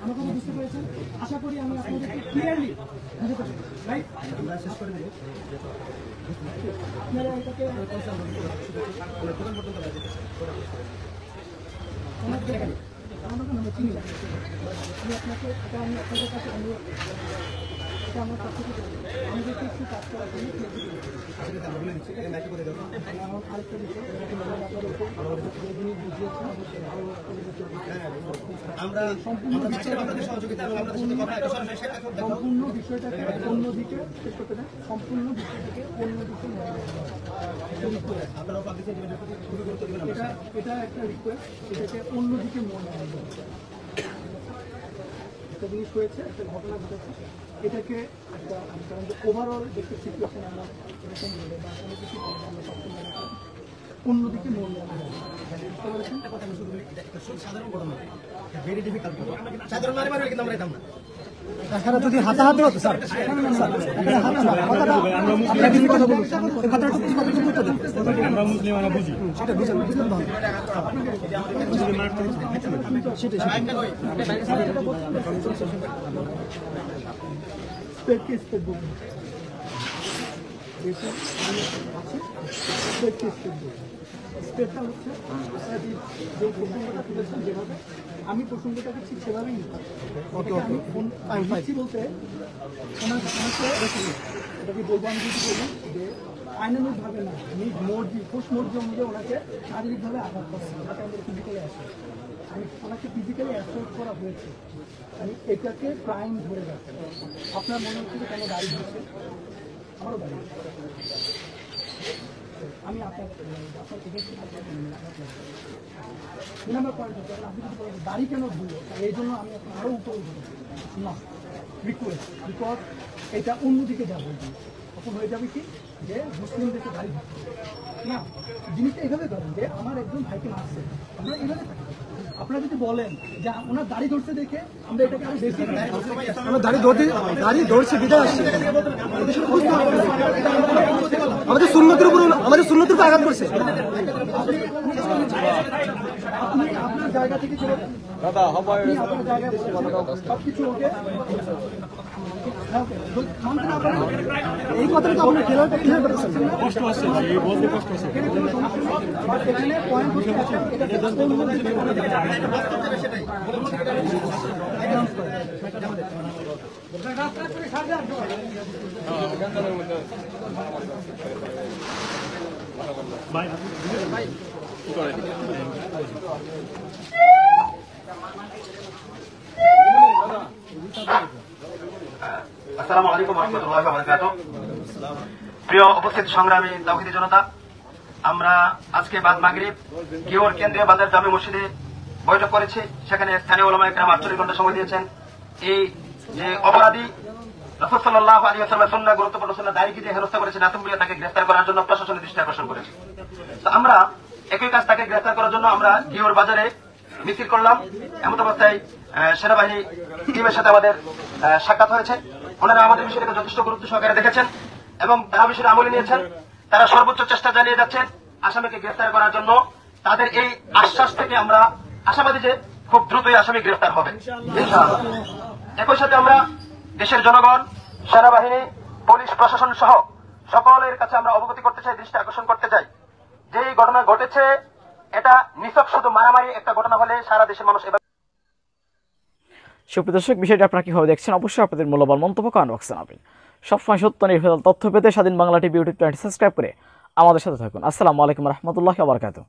আমার কথা বুঝতে পেরেছেন? আশা করি আমি আপনাদেরকে ক্লিয়ারলি বুঝতে পারছি, রাইট? আমরা শেষ করে দেব। আপনারা এটাকে আমরা চিনি না, আমি আপনাকে এটা আমি আপনাদের কাছে অনুরোধ করি, এটা আমার কাছ থেকে আমাদেরকে একটু কাজ করার জন্য আরেকটা বিষয় সম্পূর্ণ বিষয়টাকে অন্যদিকে শেষ করতে দেন, সম্পূর্ণ বিষয়টাকে অন্যদিকে এটা একটা রিকোয়েস্ট, এটাকে অন্যদিকে মনে হয়। একটা জিনিস হয়েছে, একটা ঘটনা ঘটেছে, এটাকে একটা কারণ যে ওভারঅল দেখতে সিচুয়েশন আমরা এরকম বলে বা কোনো কিছু আমরা সবসময় অন্যদিকে মন রাখা যায়। বুঝতে পেরেছেন? সাধারণ ঘটনা, ভেরি ডিফিকাল্ট। সাধারণ মারি মারি কিন্তু আমরা এটা না। তাছাড়া যদি হাতাহাতি হতো স্যার, আমরা মুসলিম, আমরা বুঝি সেটা বুঝলাম স্টেপটা হচ্ছে যে প্রসঙ্গটা তুলেছেন যেভাবে, আমি প্রসঙ্গটাকে ঠিক সেভাবেই নিচ্ছি বলতে ওনাকে বলবো, আমি যদি বলি যে আইনানুগভাবে না, মর্জি পোস্ট মর্জি অনুযায়ী ওনাকে শারীরিকভাবে আঘাত করা, ওনাকে আমাদের ফিজিক্যালি অ্যাসল্ট, আমি ওনাকে ফিজিক্যালি অ্যাসল্ট করা হয়েছে, আমি এটাকে ক্রাইম ধরে রাখছি। আপনার মনে হচ্ছে যে কেন দাঁড়িয়ে দিচ্ছে, আমারও দাঁড়িয়ে, আমি আপনার পয়েন্ট হচ্ছে আপনি যদি বলেন দাড়ি কেন ধুলো, এই জন্য আমি আরও উপরে না রিকোয়েস্ট, বিকজ এটা অন্যদিকে যাবে, তখন হয়ে যাবে কি যে মুসলিমদেরকে দাড়ি ধরতে না, জিনিসটা এভাবে ধরেন যে আমার একজন ভাইকে মারছে, আমরা এভাবে থাকি। আপনারা যদি বলেন যে ওনার দাড়ি ধরছে দেখে আমরা এটাকে আরো বেশি, আমরা দাড়ি ধরছে বিদায় আসছে, আমাদের সুন্নতের উপর আঘাত করছে। আপনি আপনার জায়গা থেকে আপনার জায়গায় সবকিছু ওকে, এই কথাটা তো আপনার খেলাটা ক্লিয়ার করতেছেন, কষ্ট আছে, বলতে কষ্ট আছে। এখানে পয়েন্ট হচ্ছে আসসালামু আলাইকুম ওয়া রাহমাতুল্লাহি ওয়া বারাকাতুহু। প্রিয় উপস্থিত সংগ্রামী তাওহীদি জনতা, আমরা আজকে বাদ মাগরিব গিওর কেন্দ্রীয় বাজার জামে মসজিদে বৈঠক করেছি। সেখানে স্থানীয় উলামায়ে কেরাম 48 ঘন্টা সময় দিয়েছেন। এই যে অপরাধী রাসূল সাল্লাল্লাহু আলাইহি ওয়াসাল্লামের সুন্নাহ, গুরুত্বপূর্ণ সুন্নাহ দাঁড়িয়ে যে হেনস্থা করেছে নাসিমুল্লাহ, তাকে গ্রেফতার করার জন্য প্রশাসনের দৃষ্টি আকর্ষণ করেছে। তো আমরা একই কাজ, তাকে গ্রেফতার করার জন্য আমরা গিওর বাজারে মিছিল করলাম। এমন অবস্থায় সেনাবাহিনী টিমের সাথে আমাদের সাক্ষাৎ হয়েছে। ওনারা আমাদের বিষয়টাকে যথেষ্ট গুরুত্ব সহকারে দেখেছেন এবং তারা বিষয়টা আমলে নিয়েছেন। তারা সর্বোচ্চ চেষ্টা চালিয়ে যাচ্ছেন আসামিকে গ্রেফতার করার জন্য। তাদের এই আশ্বাস থেকে আমরা আশাবাদী যে খুব দ্রুতই আসামি গ্রেফতার হবে ইনশাআল্লাহ। একই সাথে আমরা দেশের জনগণ, সেনাবাহিনী, পুলিশ প্রশাসন সহ সকলের কাছে আমরা অবগতি করতে চাই, দৃষ্টি আকর্ষণ করতে চাই যে এই ঘটনা ঘটেছে এটা নিছক শুধু মারামারি একটা ঘটনা হলে সারা দেশের মানুষ এবার। সুপ্রিয় দর্শক, বিষয়টি আপনারা কিভাবে দেখছেন অবশ্যই আপনাদের মূল্যবান মন্তব্য কমেন্ট বক্সে জানাবেন। সবসময় সত্য নির্ভেজাল তথ্য পেতে স্বাধীন বাংলা টিভি ইউটিউব চ্যানেলটি সাবস্ক্রাইব করে আমাদের সাথে থাকুন। আসসালামু আলাইকুম রহমতুল্লাহি ওয়া বারাকাতুহু।